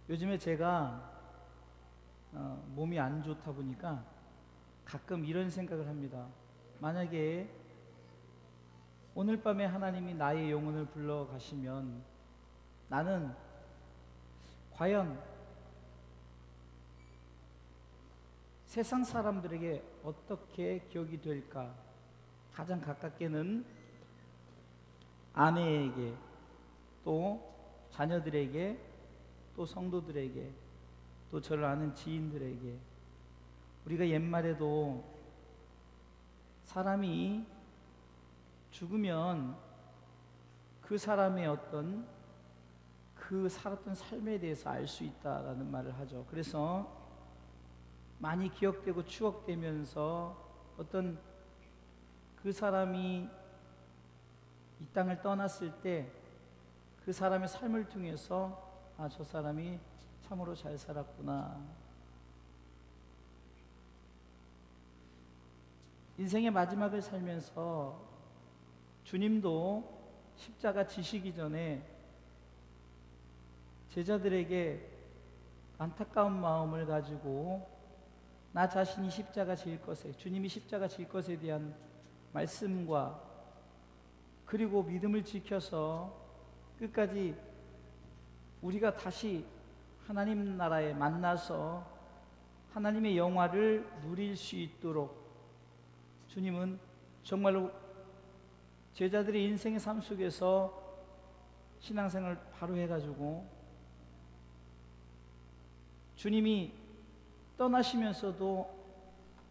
요즘에 제가 몸이 안 좋다 보니까 가끔 이런 생각을 합니다. 만약에 오늘 밤에 하나님이 나의 영혼을 불러 가시면 나는 과연 세상 사람들에게 어떻게 기억이 될까? 가장 가깝게는 아내에게, 또 자녀들에게, 또 성도들에게, 또 저를 아는 지인들에게. 우리가 옛말에도 사람이 죽으면 그 사람의 어떤 그 살았던 삶에 대해서 알 수 있다라는 말을 하죠. 그래서 많이 기억되고 추억되면서 어떤 그 사람이 이 땅을 떠났을 때 그 사람의 삶을 통해서 저 사람이 참으로 잘 살았구나. 인생의 마지막을 살면서 주님도 십자가 지시기 전에 제자들에게 안타까운 마음을 가지고 나 자신이 십자가 질 것에, 주님이 십자가 질 것에 대한 말씀과 그리고 믿음을 지켜서 끝까지 우리가 다시 하나님 나라에 만나서 하나님의 영화를 누릴 수 있도록 주님은 정말로 제자들의 인생의 삶 속에서 신앙생활을 바로 해가지고 주님이 떠나시면서도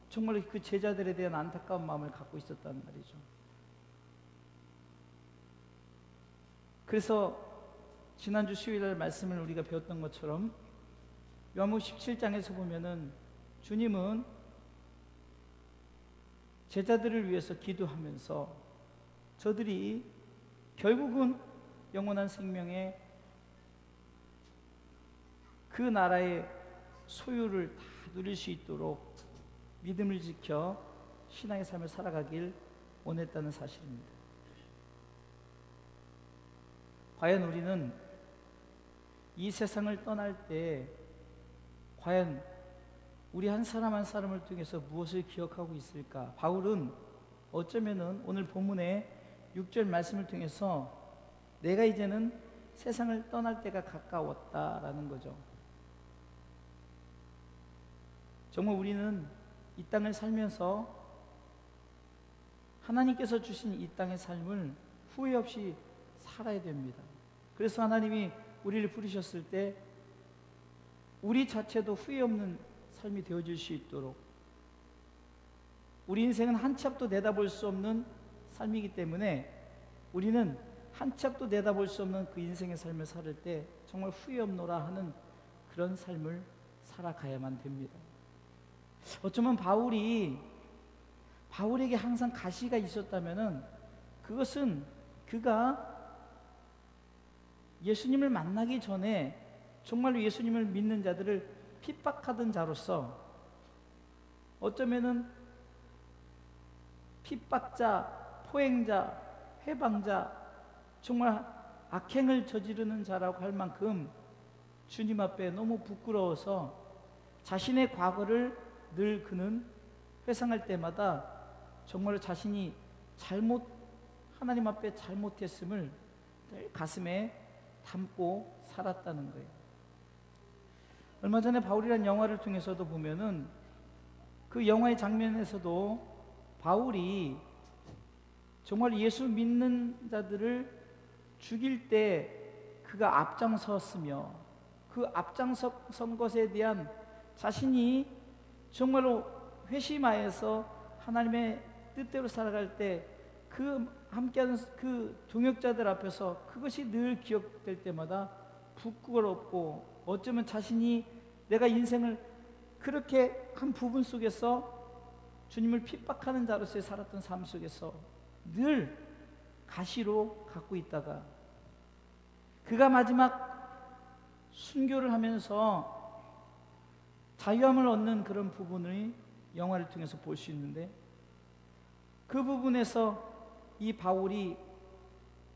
정말 그 제자들에 대한 안타까운 마음을 갖고 있었단 말이죠. 그래서 지난주 수요일날 말씀을 우리가 배웠던 것처럼 요한복음 17장에서 보면은 주님은 제자들을 위해서 기도하면서 저들이 결국은 영원한 생명의 그 나라의 소유를 다 누릴 수 있도록 믿음을 지켜 신앙의 삶을 살아가길 원했다는 사실입니다. 과연 우리는 이 세상을 떠날 때 과연 우리 한 사람 한 사람을 통해서 무엇을 기억하고 있을까? 바울은 어쩌면은 오늘 본문의 6절 말씀을 통해서 내가 이제는 세상을 떠날 때가 가까웠다라는 거죠. 정말 우리는 이 땅을 살면서 하나님께서 주신 이 땅의 삶을 후회 없이 살아야 됩니다. 그래서 하나님이 우리를 부르셨을 때 우리 자체도 후회 없는 삶이 되어질 수 있도록, 우리 인생은 한 치 앞도 내다볼 수 없는 삶이기 때문에 우리는 한 치 앞도 내다볼 수 없는 그 인생의 삶을 살을 때 정말 후회 없노라 하는 그런 삶을 살아가야만 됩니다. 어쩌면 바울에게 항상 가시가 있었다면은 그것은 그가 예수님을 만나기 전에 정말로 예수님을 믿는 자들을 핍박하던 자로서 어쩌면은 핍박자, 포행자, 해방자, 정말 악행을 저지르는 자라고 할 만큼 주님 앞에 너무 부끄러워서 자신의 과거를 늘 그는 회상할 때마다 정말로 자신이 하나님 앞에 잘못했음을 늘 가슴에 담고 살았다는 거예요. 얼마 전에 바울이라는 영화를 통해서도 보면은 그 영화의 장면에서도 바울이 정말 예수 믿는 자들을 죽일 때 그가 앞장섰으며 그 앞장선 것에 대한 자신이 정말로 회심하여서 하나님의 뜻대로 살아갈 때 그 함께하는 그 동역자들 앞에서 그것이 늘 기억될 때마다 부끄럽고 어쩌면 자신이 내가 인생을 그렇게 한 부분 속에서 주님을 핍박하는 자로서의 살았던 삶 속에서 늘 가시로 갖고 있다가 그가 마지막 순교를 하면서 자유함을 얻는 그런 부분을 영화를 통해서 볼 수 있는데, 그 부분에서 이 바울이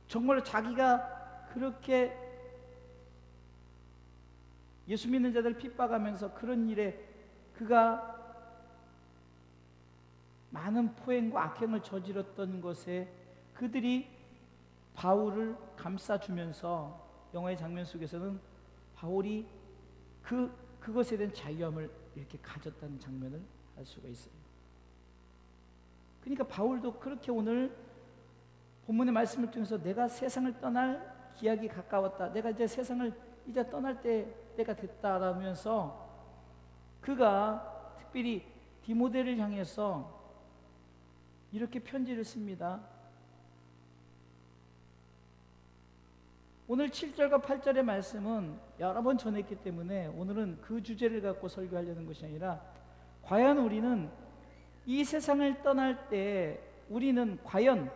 정말 자기가 그렇게 예수 믿는 자들 핍박하면서 그런 일에 그가 많은 포행과 악행을 저질렀던 것에 그들이 바울을 감싸주면서 영화의 장면 속에서는 바울이 그것에 대한 자유함을 이렇게 가졌다는 장면을 알 수가 있어요. 그러니까 바울도 그렇게 오늘 본문의 말씀을 통해서 내가 세상을 떠날 기약이 가까웠다, 내가 이제 세상을 이제 떠날 때가 됐다라면서 그가 특별히 디모데를 향해서 이렇게 편지를 씁니다. 오늘 7절과 8절의 말씀은 여러 번 전했기 때문에 오늘은 그 주제를 갖고 설교하려는 것이 아니라, 과연 우리는 이 세상을 떠날 때 우리는 과연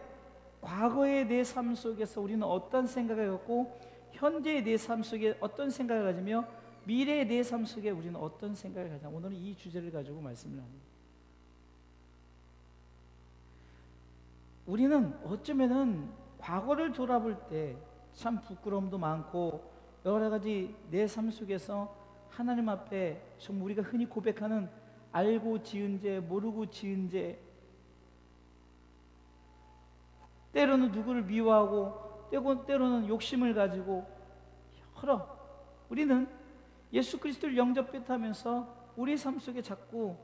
과거의 내 삶 속에서 우리는 어떤 생각을 갖고, 현재의 내 삶 속에 어떤 생각을 가지며, 미래의 내 삶 속에 우리는 어떤 생각을 가지냐. 오늘은 이 주제를 가지고 말씀을 합니다. 우리는 어쩌면은 과거를 돌아볼 때 참 부끄러움도 많고 여러 가지 내 삶 속에서 하나님 앞에 정말 우리가 흔히 고백하는 알고 지은 죄, 모르고 지은 죄, 때로는 누구를 미워하고 때로는 욕심을 가지고 여러, 우리는 예수 그리스도를 영접하면서 우리 삶 속에 자꾸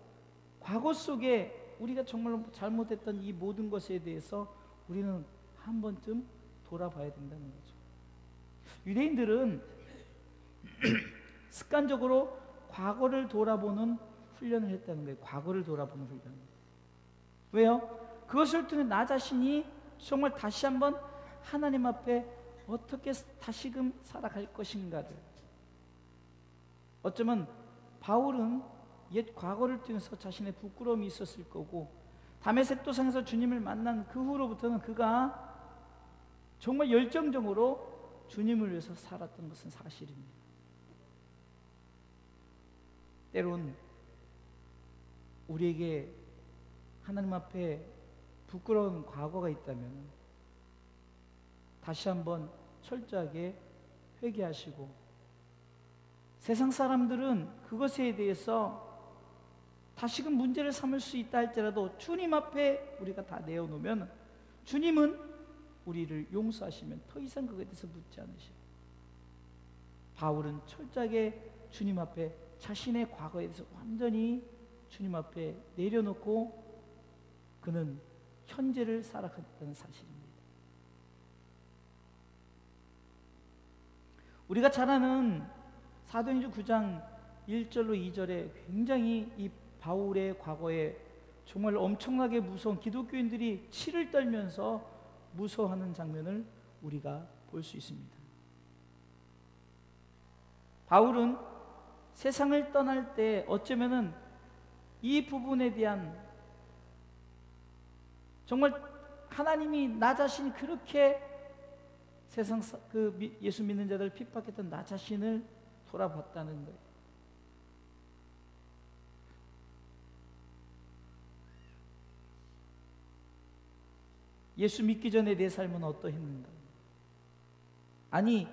과거 속에 우리가 정말로 잘못했던 이 모든 것에 대해서 우리는 한 번쯤 돌아봐야 된다는 거죠. 유대인들은 습관적으로 과거를 돌아보는 훈련을 했다는 거예요. 과거를 돌아보는 훈련. 왜요? 그것을 통해 나 자신이 정말 다시 한번 하나님 앞에 어떻게 다시금 살아갈 것인가를. 어쩌면 바울은 옛 과거를 통해서 자신의 부끄러움이 있었을 거고, 다메섹 도상에서 주님을 만난 그 후로부터는 그가 정말 열정적으로 주님을 위해서 살았던 것은 사실입니다. 때론 우리에게 하나님 앞에 부끄러운 과거가 있다면 다시 한번 철저하게 회개하시고, 세상 사람들은 그것에 대해서 다시금 문제를 삼을 수 있다 할지라도 주님 앞에 우리가 다 내어놓으면 주님은 우리를 용서하시면 더 이상 그것에 대해서 묻지 않으셔요. 바울은 철저하게 주님 앞에 자신의 과거에 대해서 완전히 주님 앞에 내려놓고 그는 현재를 살아갔다는 사실입니다. 우리가 잘 아는 사도행전 9장 1절로 2절에 굉장히 이 바울의 과거에 정말 엄청나게 무서운, 기독교인들이 치를 떨면서 무서워하는 장면을 우리가 볼 수 있습니다. 바울은 세상을 떠날 때 어쩌면은 이 부분에 대한, 정말 하나님이 나 자신이 그렇게 세상 예수 믿는 자들을 핍박했던 나 자신을 돌아봤다는 거예요. 예수 믿기 전에 내 삶은 어떠했는가? 아니,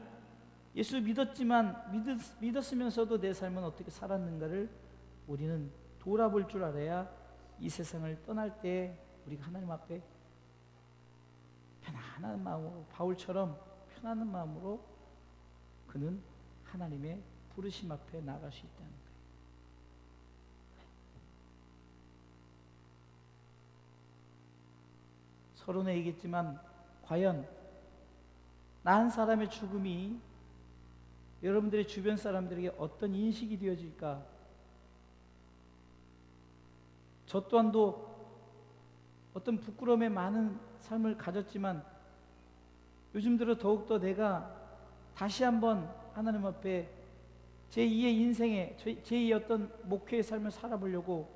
예수 믿었으면서도 내 삶은 어떻게 살았는가를 우리는 돌아볼 줄 알아야 이 세상을 떠날 때 우리가 하나님 앞에 편안한 마음으로, 바울처럼 편안한 마음으로 그는 하나님의 부르심 앞에 나갈 수 있다는 거예요. 서론에 얘기했지만 과연 나 한 사람의 죽음이 여러분들의 주변 사람들에게 어떤 인식이 되어질까? 저 또한도 어떤 부끄러움에 많은 삶을 가졌지만 요즘 들어 더욱더 내가 다시 한번 하나님 앞에 제2의 인생에 제2의 어떤 목회의 삶을 살아보려고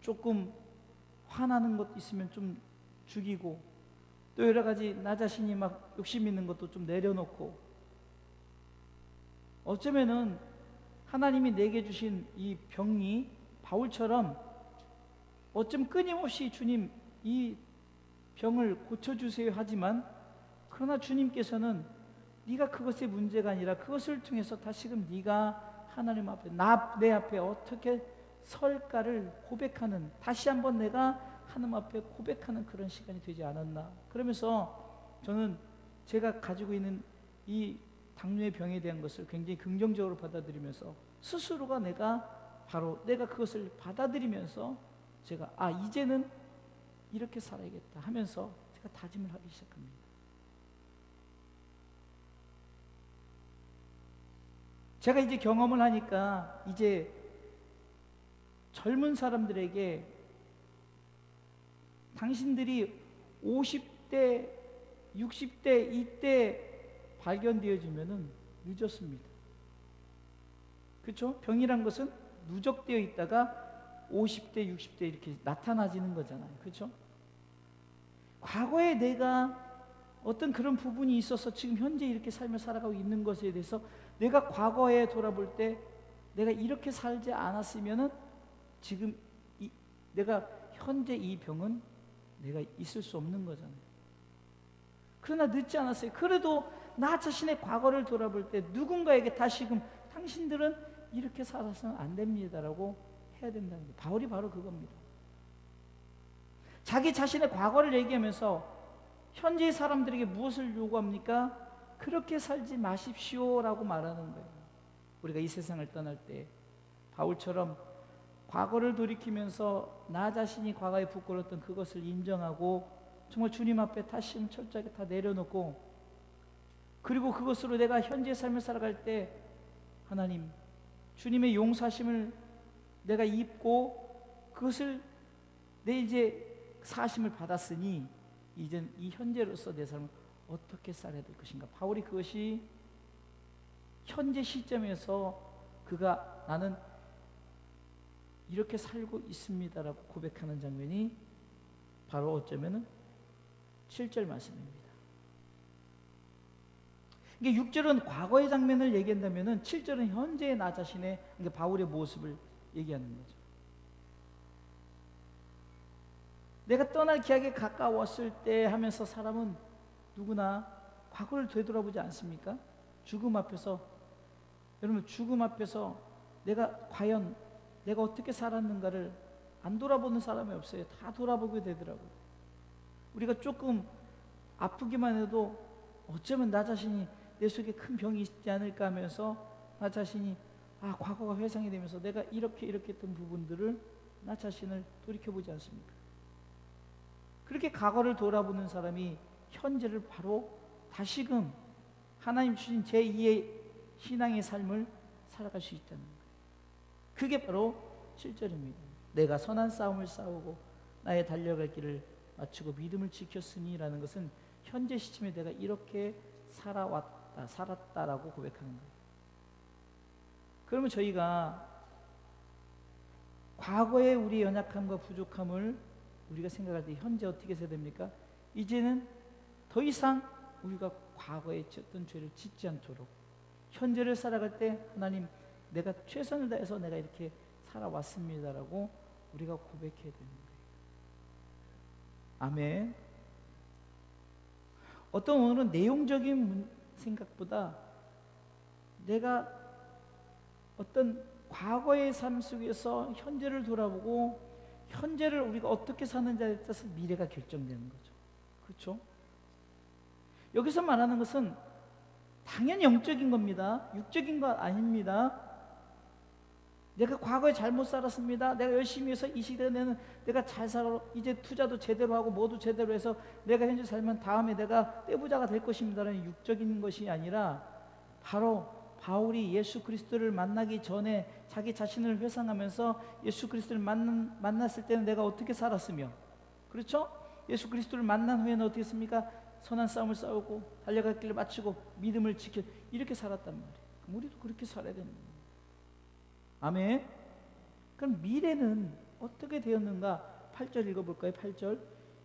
조금 화나는 것 있으면 좀 죽이고, 또 여러 가지 나 자신이 막 욕심 있는 것도 좀 내려놓고, 어쩌면은 하나님이 내게 주신 이 병이 바울처럼 어쩜 끊임없이 주님 이 병을 고쳐주세요 하지만, 그러나 주님께서는 네가 그것의 문제가 아니라 그것을 통해서 다시금 네가 하나님 앞에 내 앞에 어떻게 설까를 고백하는, 다시 한번 내가 하나님 앞에 고백하는 그런 시간이 되지 않았나. 그러면서 저는 제가 가지고 있는 이 당뇨의 병에 대한 것을 굉장히 긍정적으로 받아들이면서 스스로가 내가 그것을 받아들이면서 제가 이제는 이렇게 살아야겠다 하면서 제가 다짐을 하기 시작합니다. 제가 이제 경험을 하니까 이제 젊은 사람들에게 당신들이 50대, 60대 이때 발견되어지면은 늦었습니다. 그렇죠? 병이란 것은 누적되어 있다가 50대, 60대 이렇게 나타나지는 거잖아요. 그렇죠? 과거에 내가 어떤 그런 부분이 있어서 지금 현재 이렇게 삶을 살아가고 있는 것에 대해서 내가 과거에 돌아볼 때 내가 이렇게 살지 않았으면은 지금 내가 현재 이 병은 내가 있을 수 없는 거잖아요. 그러나 늦지 않았어요. 그래도 나 자신의 과거를 돌아볼 때 누군가에게 다시금 당신들은 이렇게 살아서는 안 됩니다라고 해야 된다는 거예요. 바울이 바로 그겁니다. 자기 자신의 과거를 얘기하면서 현재의 사람들에게 무엇을 요구합니까? 그렇게 살지 마십시오라고 말하는 거예요. 우리가 이 세상을 떠날 때 바울처럼 과거를 돌이키면서 나 자신이 과거에 부끄러웠던 그것을 인정하고 정말 주님 앞에 다시 철저하게 다 내려놓고, 그리고 그것으로 내가 현재의 삶을 살아갈 때 하나님 주님의 용서하심을 내가 입고 그것을 내 이제 사심을 받았으니 이젠 이 현재로서 내 삶을 어떻게 살아야 될 것인가. 바울이 그것이 현재 시점에서 그가 나는 이렇게 살고 있습니다라고 고백하는 장면이 바로 어쩌면은 7절 말씀입니다. 이게 6절은 과거의 장면을 얘기한다면은 7절은 현재의 나 자신의, 그러니까 바울의 모습을 얘기하는 거죠. 내가 떠날 기약에 가까웠을 때 하면서 사람은 누구나 과거를 되돌아보지 않습니까? 죽음 앞에서, 여러분 죽음 앞에서 과연 내가 어떻게 살았는가를 안 돌아보는 사람이 없어요. 다 돌아보게 되더라고요. 우리가 조금 아프기만 해도 어쩌면 나 자신이 내 속에 큰 병이 있지 않을까 하면서 나 자신이 과거가 회상이 되면서 내가 이렇게 했던 부분들을 나 자신을 돌이켜보지 않습니까? 그렇게 과거를 돌아보는 사람이 현재를 바로 다시금 하나님 주신 제2의 신앙의 삶을 살아갈 수 있다는 거예요. 그게 바로 7절입니다. 내가 선한 싸움을 싸우고 나의 달려갈 길을 마치고 믿음을 지켰으니라는 것은 현재 시점에 내가 이렇게 살았다라고 고백하는 거예요. 그러면 저희가 과거의 우리의 연약함과 부족함을 우리가 생각할 때 현재 어떻게 해야 됩니까? 이제는 더 이상 우리가 과거에 지었던 죄를 짓지 않도록 현재를 살아갈 때 하나님 내가 최선을 다해서 내가 이렇게 살아왔습니다라고 우리가 고백해야 되는 거예요. 아멘. 어떤 오늘은 내용적인 생각보다 내가 어떤 과거의 삶 속에서 현재를 돌아보고 현재를 우리가 어떻게 사는지에 따라서 미래가 결정되는 거죠. 그렇죠? 여기서 말하는 것은 당연히 영적인 겁니다. 육적인 것 아닙니다. 내가 과거에 잘못 살았습니다. 내가 열심히 해서 이 시대에는 내가 잘 살아, 이제 투자도 제대로 하고 뭐도 제대로 해서 내가 현재 살면 다음에 내가 떼부자가 될 것입니다라는 육적인 것이 아니라 바로 바울이 예수 그리스도를 만나기 전에 자기 자신을 회상하면서 예수 그리스도를 만났을 때는 내가 어떻게 살았으며, 그렇죠? 예수 그리스도를 만난 후에는 어떻게 했습니까? 선한 싸움을 싸우고 달려갈 길을 마치고 믿음을 지켜 이렇게 살았단 말이에요. 우리도 그렇게 살아야 되는 거예요. 아멘. 그럼 미래는 어떻게 되었는가? 8절 읽어볼까요? 8절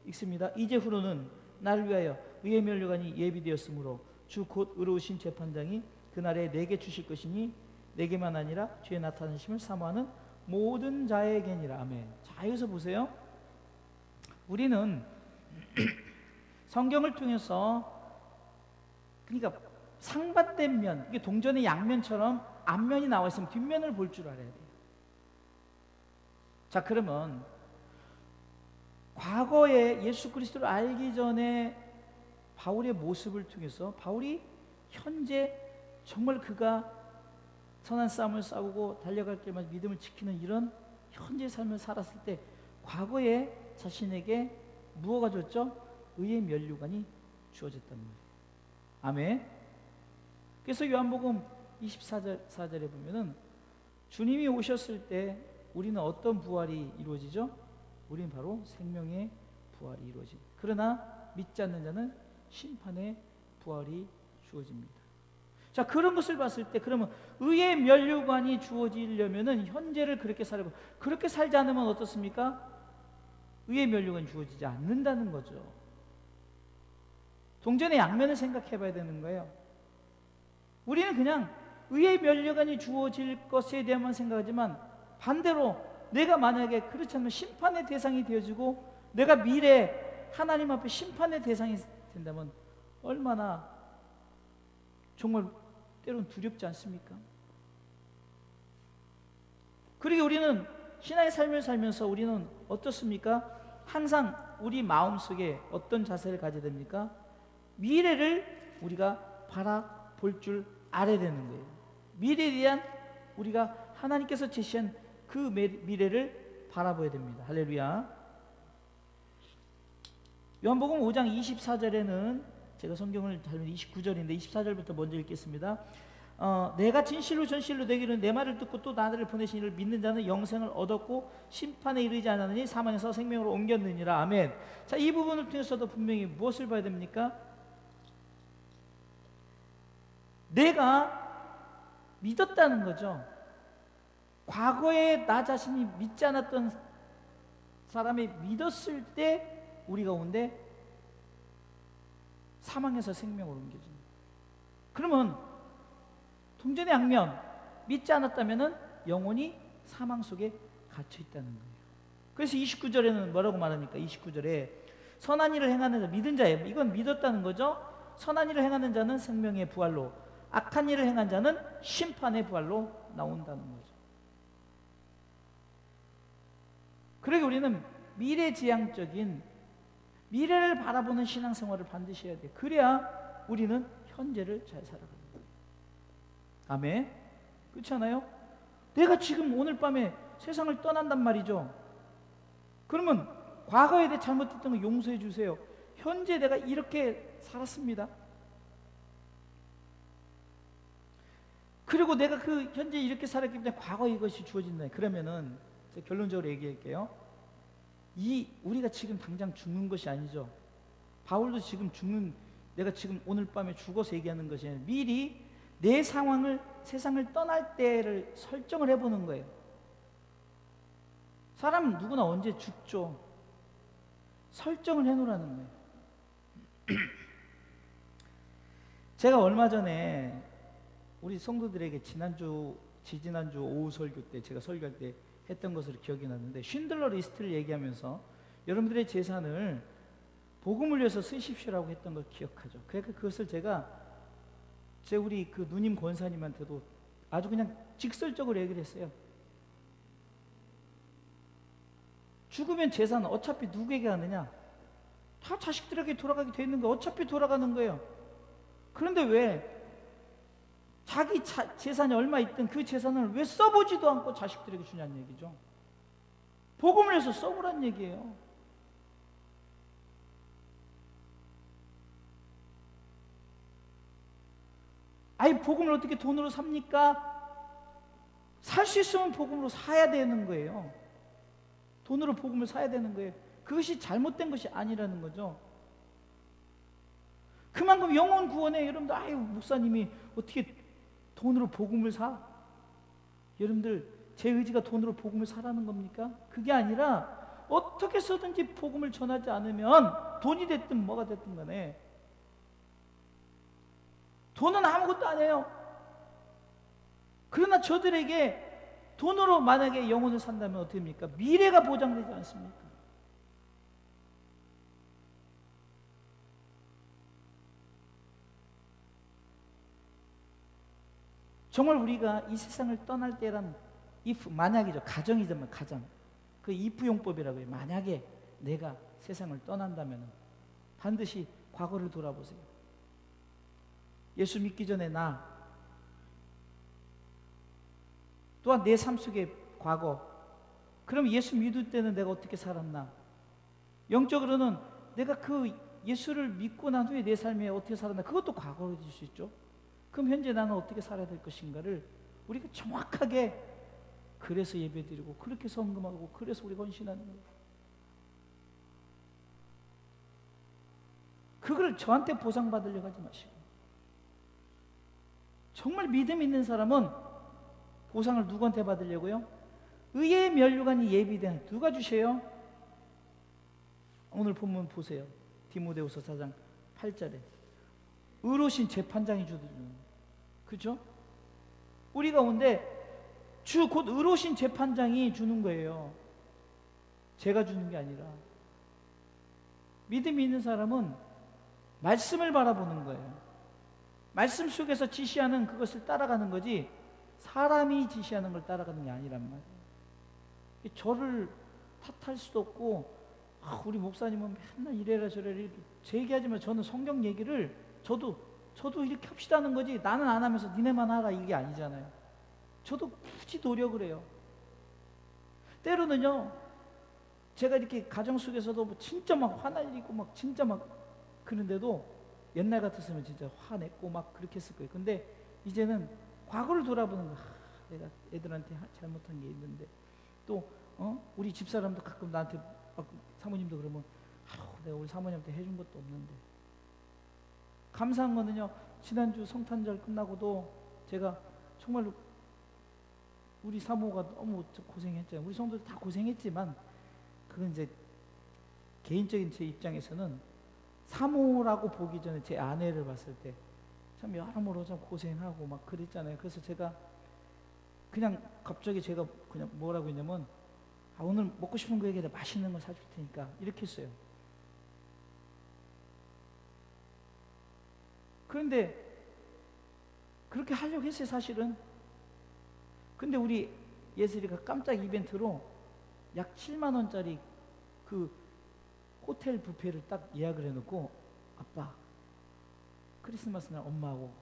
읽습니다. 이제후로는 나를 위하여 의의 면류관이 예비되었으므로 주 곧 의로우신 재판장이 그날에 내게 주실 것이니 내게만 아니라 주의 나타나심을 사모하는 모든 자에게니라. 아멘. 자, 여기서 보세요. 우리는 성경을 통해서 그러니까 상반된 면, 이게 동전의 양면처럼 앞면이 나와 있으면 뒷면을 볼 줄 알아야 돼요. 자, 그러면 과거에 예수 그리스도를 알기 전에 바울의 모습을 통해서 바울이 현재 정말 그가 선한 싸움을 싸우고 달려갈 때마다 믿음을 지키는 이런 현재의 삶을 살았을 때 과거에 자신에게 무엇가 줬죠? 의의 면류관이 주어졌단 말이에요. 아멘. 그래서 요한복음 24절에 보면은 주님이 오셨을 때 우리는 어떤 부활이 이루어지죠? 우리는 바로 생명의 부활이 이루어집니다. 그러나 믿지 않는 자는 심판의 부활이 주어집니다. 자, 그런 것을 봤을 때 그러면 의의 면류관이 주어지려면은 현재를 그렇게 살고, 그렇게 살지 않으면 어떻습니까? 의의 면류관이 주어지지 않는다는 거죠. 동전의 양면을 생각해 봐야 되는 거예요. 우리는 그냥 의의 면류관이 주어질 것에 대해만 생각하지만 반대로 내가 만약에 그렇지 않으면 심판의 대상이 되어지고 내가 미래 하나님 앞에 심판의 대상이 된다면 얼마나 정말 때로는 두렵지 않습니까? 그리고 우리는 신앙의 삶을 살면서 우리는 어떻습니까? 항상 우리 마음속에 어떤 자세를 가져야 됩니까? 미래를 우리가 바라볼 줄 알아야 되는 거예요. 미래에 대한 우리가 하나님께서 제시한 그 미래를 바라봐야 됩니다. 할렐루야. 요한복음 5장 24절에는 제가 성경을 잘못 29절인데 24절부터 먼저 읽겠습니다. 내가 진실로 전실로 되기를 내 말을 듣고 또 나를 보내신 이를 믿는 자는 영생을 얻었고 심판에 이르지 않았느니 사망에서 생명으로 옮겼느니라. 아멘. 자, 이 부분을 통해서도 분명히 무엇을 봐야 됩니까? 내가 믿었다는 거죠. 과거에 나 자신이 믿지 않았던 사람이 믿었을 때 우리 가운데 사망에서 생명으로 옮겨집니다. 그러면 동전의 양면, 믿지 않았다면 영혼이 사망 속에 갇혀 있다는 거예요. 그래서 29절에는 뭐라고 말합니까? 29절에 선한 일을 행하는 자, 믿은 자예요. 이건 믿었다는 거죠. 선한 일을 행하는 자는 생명의 부활로, 악한 일을 행한 자는 심판의 부활로 나온다는 거죠. 그러게 우리는 미래지향적인 미래를 바라보는 신앙생활을 반드시 해야 돼요. 그래야 우리는 현재를 잘 살아가는 거예요. 아멘. 그렇지 않아요? 내가 지금 오늘 밤에 세상을 떠난단 말이죠. 그러면 과거에 대해 잘못했던 거 용서해 주세요. 현재 내가 이렇게 살았습니다. 그리고 내가 그 현재 이렇게 살았기 때문에 과거 이것이 주어진다. 그러면은 결론적으로 얘기할게요. 우리가 지금 당장 죽는 것이 아니죠. 바울도 지금 내가 지금 오늘 밤에 죽어서 얘기하는 것이 아니라 미리 내 상황을, 세상을 떠날 때를 설정을 해보는 거예요. 사람은 누구나 언제 죽죠. 설정을 해놓으라는 거예요. 제가 얼마 전에 우리 성도들에게 지지난주 오후 설교 때 제가 설교할 때 했던 것으로 기억이 났는데, 쉰들러 리스트를 얘기하면서 여러분들의 재산을 복음을 위해서 쓰십시오라고 했던 걸 기억하죠. 그러니까 그것을 우리 그 누님 권사님한테도 아주 그냥 직설적으로 얘기를 했어요. 죽으면 재산은 어차피 누구에게 가느냐? 다 자식들에게 돌아가게 돼 있는 거예요. 어차피 돌아가는 거예요. 그런데 왜 자기 재산이 얼마 있든 그 재산을 왜 써보지도 않고 자식들에게 주냐는 얘기죠. 복음을 해서 써보란 얘기예요. 아니, 복음을 어떻게 돈으로 삽니까? 살 수 있으면 복음으로 사야 되는 거예요. 돈으로 복음을 사야 되는 거예요. 그것이 잘못된 것이 아니라는 거죠. 그만큼 영혼 구원에 여러분들, 아유, 목사님이 어떻게 돈으로 복음을 사? 여러분들, 제 의지가 돈으로 복음을 사라는 겁니까? 그게 아니라 어떻게 해서든지 복음을 전하지 않으면 돈이 됐든 뭐가 됐든 간에 돈은 아무것도 아니에요. 그러나 저들에게 돈으로 만약에 영혼을 산다면 어떻게 됩니까? 미래가 보장되지 않습니까? 정말 우리가 이 세상을 떠날 때란 if 만약이죠. 가정이잖아요. 가정. 그 if 용법이라고 해요. 만약에 내가 세상을 떠난다면 반드시 과거를 돌아보세요. 예수 믿기 전에 나 또한 내 삶 속의 과거. 그럼 예수 믿을 때는 내가 어떻게 살았나? 영적으로는 내가 그 예수를 믿고 난 후에 내 삶에 어떻게 살았나? 그것도 과거로 될 수 있죠. 그럼 현재 나는 어떻게 살아야 될 것인가를 우리가 정확하게, 그래서 예배드리고 그렇게 헌금하고 그래서 우리가 헌신하는 거예요. 그걸 저한테 보상받으려고 하지 마시고, 정말 믿음 있는 사람은 보상을 누구한테 받으려고요? 의의 면류관이 예비된, 누가 주세요? 오늘 본문 보세요. 디모데후서 4장 8절에 의로우신 재판장이 주는, 그죠? 우리 가운데 주 곧 의로우신 재판장이 주는 거예요. 제가 주는 게 아니라. 믿음이 있는 사람은 말씀을 바라보는 거예요. 말씀 속에서 지시하는 그것을 따라가는 거지 사람이 지시하는 걸 따라가는 게 아니란 말이에요. 저를 탓할 수도 없고, 우리 목사님은 맨날 이래라 저래라 제 얘기하지만, 저는 성경 얘기를 저도 이렇게 합시다는 거지 나는 안 하면서 니네만 하라 이게 아니잖아요. 저도 굳이 노력을 해요. 때로는요, 제가 이렇게 가정 속에서도 뭐 진짜 막 화날리고 막 진짜 막 그런데도 옛날 같았으면 진짜 화냈고 막 그렇게 했을 거예요. 근데 이제는 과거를 돌아보는 거. 내가 애들한테 잘못한 게 있는데, 또 우리 집사람도 가끔 나한테 사모님도 그러면 내가 우리 사모님한테 해준 것도 없는데. 감사한 거는요, 지난주 성탄절 끝나고도 제가 정말로 우리 사모가 너무 고생했잖아요. 우리 성도들 다 고생했지만 그건 이제 개인적인 제 입장에서는 사모라고 보기 전에 제 아내를 봤을 때 참 여러모로 참 고생하고 막 그랬잖아요. 그래서 제가 그냥 갑자기 제가 그냥 뭐라고 했냐면, 오늘 먹고 싶은 거 얘기해, 맛있는 거 사줄 테니까 이렇게 했어요. 그런데 그렇게 하려고 했어요, 사실은. 근데 우리 예슬이가 깜짝 이벤트로 약 7만 원짜리 그 호텔 뷔페를 딱 예약을 해놓고, 아빠 크리스마스 날 엄마하고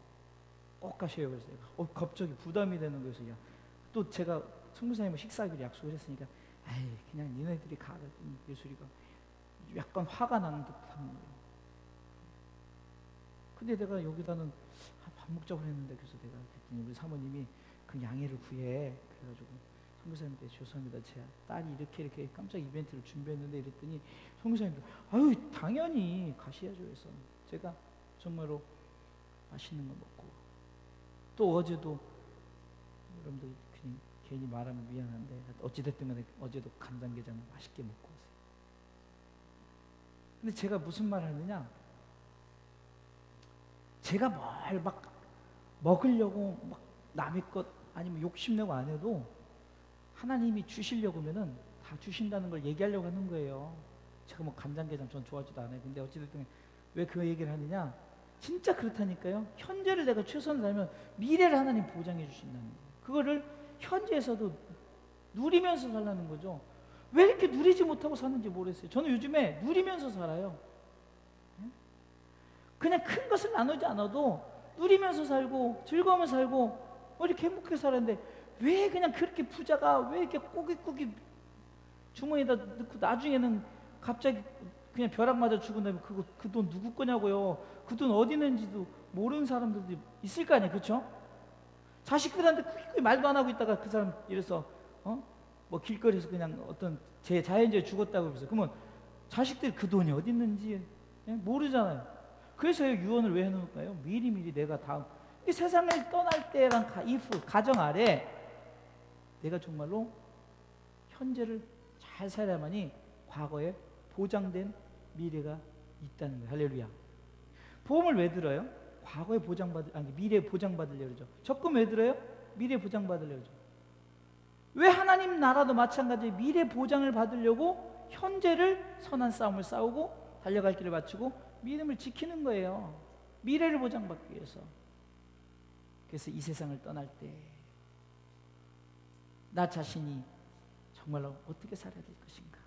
꼭 가셔요. 그래서 갑자기 부담이 되는 거예요. 또 제가 성교사님과 식사하기로 약속을 했으니까, 에이 그냥 니네들이 가. 예술이가 약간 화가 나는 듯한 거예요. 근데 내가 여기다는 밥 먹자고 했는데, 그래서 내가 그랬더니 우리 사모님이 그 양해를 구해. 그래가지고 성교사님한테 죄송합니다. 제 딸이 이렇게 깜짝 이벤트를 준비했는데 이랬더니 성교사님도 아유 당연히 가셔야죠. 해서 제가 정말로 맛있는 거 먹고, 또 어제도 여러분들 그냥 괜히 말하면 미안한데 어찌됐든 간에 어제도 간장게장을 맛있게 먹고 왔어요. 근데 제가 무슨 말을 하느냐, 제가 뭘 막 먹으려고 막 남의 것 아니면 욕심내고 안 해도 하나님이 주시려고 하면은 다 주신다는 걸 얘기하려고 하는 거예요. 제가 뭐 간장게장 전 좋아하지도 않아요. 근데 어찌됐든 왜 그 얘기를 하느냐, 진짜 그렇다니까요. 현재를 내가 최선을 다하면 미래를 하나님 보장해 주신다는 거예요. 그거를 현재에서도 누리면서 살라는 거죠. 왜 이렇게 누리지 못하고 사는지 모르겠어요. 저는 요즘에 누리면서 살아요. 그냥 큰 것을 나누지 않아도 누리면서 살고 즐거우면서 살고 이렇게 행복하게 살았는데, 왜 그냥 그렇게 부자가 왜 이렇게 꾸깃꾸깃 주머니에다 넣고 나중에는 갑자기 그냥 벼락 맞아 죽은 다음에 그 돈 누구 거냐고요. 그 돈 어디 있는지도 모르는 사람들도 있을 거 아니에요. 그렇죠? 자식들한테 꾸깃꾸깃 말도 안 하고 있다가 그 사람 이래서 뭐 길거리에서 그냥 어떤 제 자연재해 죽었다고 그래서, 그러면 자식들 그 돈이 어디 있는지 모르잖아요. 그래서 유언을 왜 해놓을까요? 미리미리 내가 다음 이 세상을 떠날 때랑 가정 아래 내가 정말로 현재를 잘 살아야만이 과거에 보장된 미래가 있다는 거예요. 할렐루야. 보험을 왜 들어요? 과거에 미래에 보장받으려고 그러죠. 적금 왜 들어요? 미래에 보장받으려고 그러죠. 왜 하나님 나라도 마찬가지 미래 보장을 받으려고 현재를 선한 싸움을 싸우고 달려갈 길을 마치고 믿음을 지키는 거예요. 미래를 보장받기 위해서. 그래서 이 세상을 떠날 때 나 자신이 정말로 어떻게 살아야 될 것인가.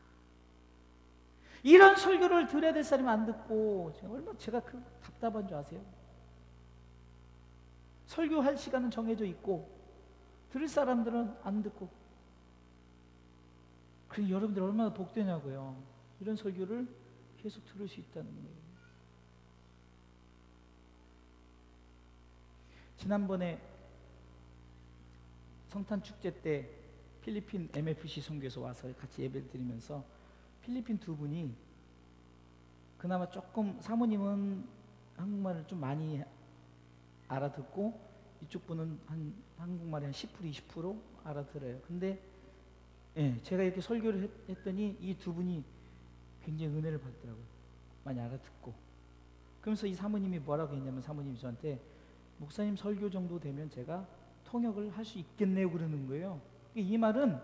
이런 설교를 들어야 될 사람이 안 듣고 얼마나 제가 그 답답한 줄 아세요? 설교할 시간은 정해져 있고 들을 사람들은 안 듣고. 그럼 여러분들 얼마나 복되냐고요. 이런 설교를 계속 들을 수 있다는 거예요. 지난번에 성탄축제 때 필리핀 MFC 선교에서 와서 같이 예배를 드리면서 필리핀 두 분이 그나마 조금, 사모님은 한국말을 좀 많이 알아듣고 이쪽 분은 한국말이 한 10%, 20% 알아들어요. 근데 제가 이렇게 설교를 했더니 이 두 분이 굉장히 은혜를 받더라고요. 많이 알아듣고. 그러면서 이 사모님이 뭐라고 했냐면, 사모님이 저한테 목사님 설교 정도 되면 제가 통역을 할 수 있겠네요 그러는 거예요. 이 말은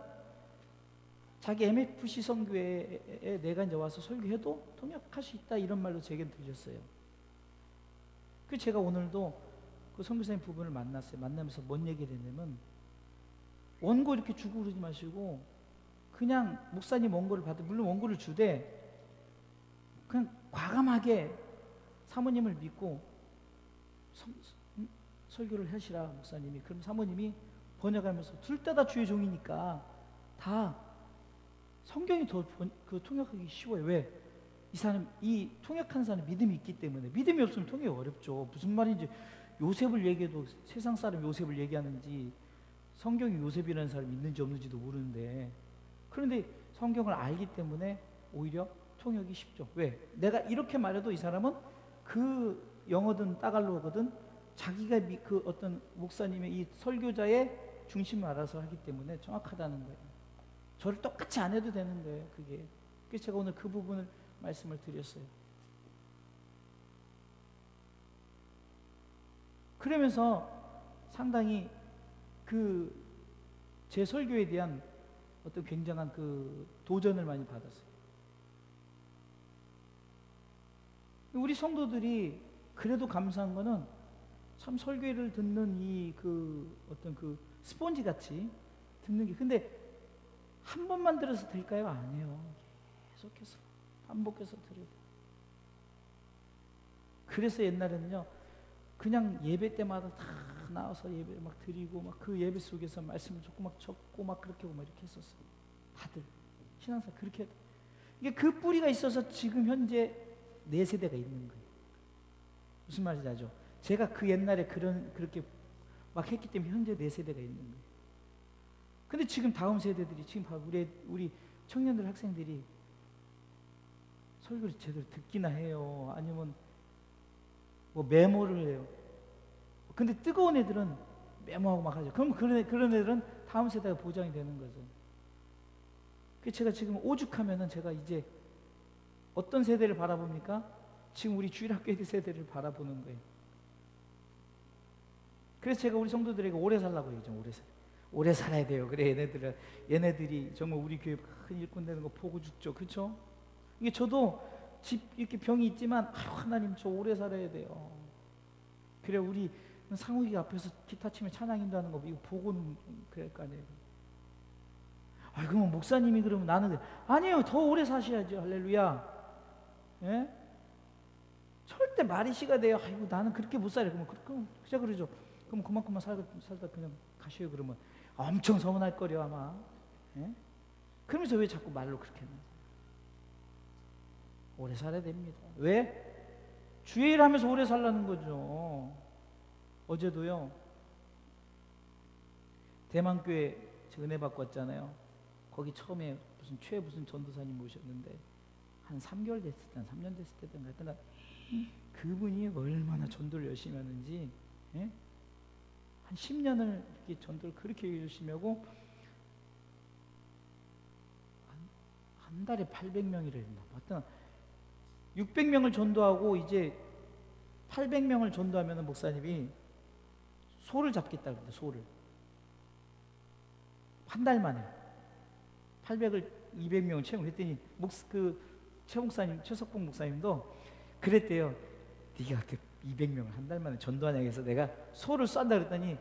자기 MFC 선교회에 내가 이제 와서 설교해도 통역할 수 있다 이런 말로 제게 들렸어요. 그래서 제가 오늘도 그 선교사님 부분을 만났어요. 만나면서 뭔 얘기를 했냐면, 원고 이렇게 주고 그러지 마시고 그냥 목사님 원고를 받으, 물론 원고를 주되 그냥 과감하게 사모님을 믿고 설교를 하시라 목사님이. 그럼 사모님이 번역하면서 둘 다 주의 종이니까 다 성경이 더 그 통역하기 쉬워요. 왜? 이 사람, 이 통역하는 사람 믿음이 있기 때문에. 믿음이 없으면 통역이 어렵죠. 무슨 말인지 요셉을 얘기해도 세상 사람 요셉을 얘기하는지 성경이 요셉이라는 사람이 있는지 없는지도 모르는데, 그런데 성경을 알기 때문에 오히려 통역이 쉽죠. 왜? 내가 이렇게 말해도 이 사람은 그 영어든 따갈로거든 자기가 그 어떤 목사님의 이 설교자의 중심을 알아서 하기 때문에 정확하다는 거예요. 저를 똑같이 안 해도 되는 거예요, 그게. 그래서 제가 오늘 그 부분을 말씀을 드렸어요. 그러면서 상당히 그 제 설교에 대한 어떤 굉장한 그 도전을 많이 받았어요. 우리 성도들이 그래도 감사한 거는 참 설교를 듣는 이 그 어떤 그 스폰지 같이 듣는 게, 근데 한 번만 들어서 될까요? 아니에요. 계속해서 반복해서 들어야 돼요. 그래서 옛날에는요, 그냥 예배 때마다 다 나와서 예배 막 드리고 막 그 예배 속에서 말씀을 적고 막 적고 막 그렇게 하고 막 이렇게 했었어요. 다들 신앙사 그렇게 해야 돼. 이게 그 뿌리가 있어서 지금 현재 4세대가 있는 거예요. 무슨 말인지 알죠? 제가 그 옛날에 그렇게 막 했기 때문에 현재 4세대가 있는 거예요. 근데 지금 다음 세대들이, 지금 봐, 우리 청년들, 학생들이 설교를 제대로 듣기나 해요? 아니면 뭐 메모를 해요? 근데 뜨거운 애들은 메모하고 막 하죠. 그럼 그런 애들은 다음 세대가 보장이 되는 거죠. 그래서 제가 지금 오죽하면은 제가 이제 어떤 세대를 바라봅니까? 지금 우리 주일학교 세대를 바라보는 거예요. 그래서 제가 우리 성도들에게 오래 살라고 얘기죠. 오래 살아야 돼요. 그래, 얘네들이 정말 우리 교회 큰 일꾼 되는 거 보고 죽죠. 그렇죠? 이게 저도 집 이렇게 병이 있지만, 하나님 저 오래 살아야 돼요. 그래, 우리 상욱이 앞에서 기타 치면 찬양 인도하는 거 이거 보고는 그럴 거 아니에요. 그러면 목사님이 그러면 나는, 아니에요. 더 오래 사셔야죠. 할렐루야. 예? 절대 말이 씨가 돼요. 아이고 나는 그렇게 못 살아요. 그럼 그냥 그러죠. 그럼 그만큼만 살다 그냥 가셔요. 그러면 엄청 서운할 거려 아마. 예? 그러면서 왜 자꾸 말로 그렇게 하는 거예요? 오래 살아야 됩니다. 왜? 주의 일 하면서 오래 살라는 거죠. 어제도요, 대만교회 제가 은혜 받고 왔잖아요. 거기 처음에 무슨 전도사님 모셨는데 한 3개월 됐을 때, 한 3년 됐을 때든 하여튼 그분이 얼마나 전도를 열심히 하는지, 예? 한 10년을 이렇게 전도를 그렇게 열심히 하고 한 달에 800명이라 했나? 하여튼 600명을 전도하고 이제 800명을 전도하면 목사님이 소를 잡겠다 그랬는데, 소를 한 달 만에 800을 200명을 채우고 했더니 최 목사님, 최석봉 목사님도 그랬대요. 네가 그 200명을 한 달 만에 전도하냐고 해서 내가 소를 쏜다 그랬더니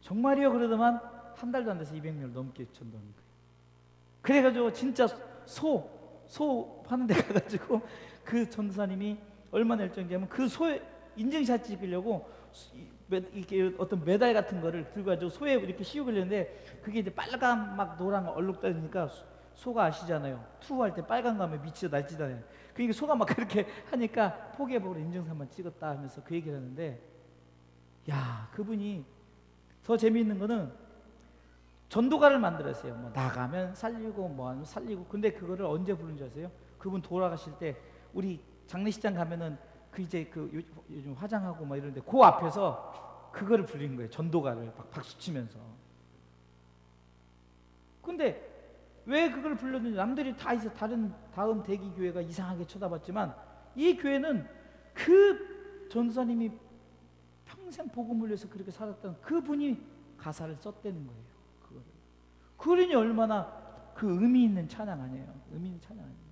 정말이요 그러더만 한 달도 안 돼서 200명을 넘게 전도하는 거예요. 그래가지고 진짜 소 파는 데 가가지고 그 전도사님이 얼마나 열정적이냐면 그 소의 인증샷 찍으려고 이렇게 어떤 메달 같은 거를 들고 가지고 소에 이렇게 씌우고 있는데 그게 이제 빨간 막 노란 얼룩달리니까 소가 아시잖아요. 투할 때 빨간 거 하면 미쳐 날뛰잖아요. 그러니까 소가 막 그렇게 하니까 포기해보고 인증샷만 찍었다 하면서 그 얘기를 하는데, 야, 그분이 더 재미있는 거는 전도가를 만들었어요. 뭐 나가면 살리고 뭐 하면 살리고. 근데 그거를 언제 부른 줄 아세요? 그분 돌아가실 때 우리 장례식장 가면은 그 이제 그 요즘 화장하고 막 이러는데 그 앞에서 그거를 부르는 거예요. 전도가를 막 박수 치면서. 근데 왜 그걸 불렀는지 남들이 다 있어 다음 대기 교회가 이상하게 쳐다봤지만 이 교회는 그 전도사님이 평생 복음을 위해서 그렇게 살았던 그분이 가사를 썼다는 거예요. 그거를. 그러니 얼마나 그 의미 있는 찬양 아니에요. 의미 있는 찬양 아닙니까?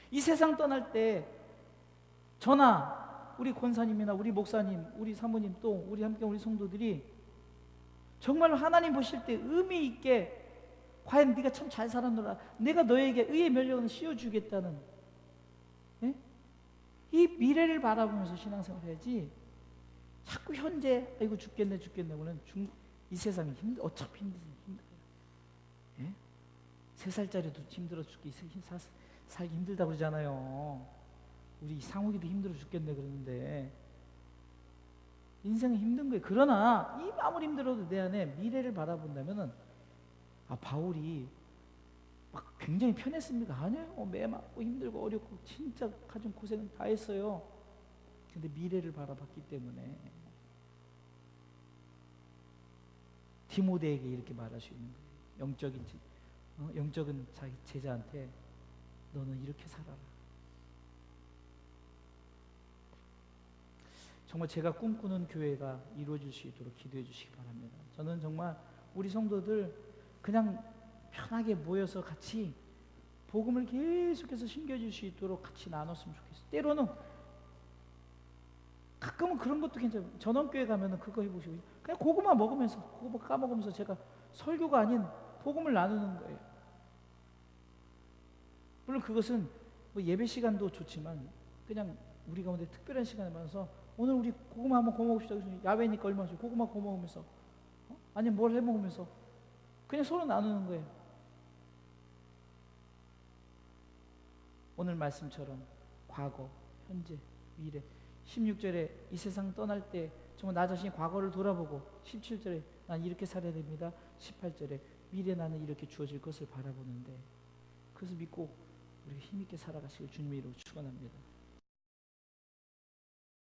이 세상 떠날 때 저나 우리 권사님이나 우리 목사님, 우리 사모님 또 우리 함께 우리 성도들이 정말 하나님 보실 때 의미 있게 과연 네가 참 잘 살았노라, 내가 너에게 의의 멸령을 씌워주겠다는, 예? 이 미래를 바라보면서 신앙생활 해야지 자꾸 현재 아이고 죽겠네 그러면 이 세상이 어차피 힘들어요. 예? 3살짜리도 힘들어 죽기 살기 힘들다고 그러잖아요. 우리 상욱이도 힘들어 죽겠네 그러는데 인생은 힘든 거예요. 그러나 이 아무리 힘들어도 내 안에 미래를 바라본다면은 바울이 막 굉장히 편했습니까? 아니에요. 매 맞고 힘들고 어렵고 진짜 가진 고생은 다 했어요. 근데 미래를 바라봤기 때문에 디모데에게 이렇게 말할 수 있는 거예요. 영적인 자기 제자한테 너는 이렇게 살아라. 정말 제가 꿈꾸는 교회가 이루어질 수 있도록 기도해 주시기 바랍니다. 저는 정말 우리 성도들 그냥 편하게 모여서 같이 복음을 계속해서 심겨줄 수 있도록 같이 나눴으면 좋겠어요. 때로는 가끔은 그런 것도 괜찮아요. 전원교회 가면은 그거 해보시고 그냥 고구마 까먹으면서 제가 설교가 아닌 복음을 나누는 거예요. 물론 그것은 뭐 예배 시간도 좋지만 그냥 우리 가운데 특별한 시간에 만나서 오늘 우리 고구마 한번 구워 먹읍시다. 야외니까 얼마나 좋아요. 고구마 구워 먹으면서 아니면 뭘 해 먹으면서 그냥 서로 나누는 거예요. 오늘 말씀처럼 과거, 현재, 미래. 16절에 이 세상 떠날 때 정말 나 자신이 과거를 돌아보고 17절에 난 이렇게 살아야 됩니다. 18절에 미래 나는 이렇게 주어질 것을 바라보는데 그것을 믿고 우리가 힘있게 살아가시길 주님의 이름으로 축원합니다.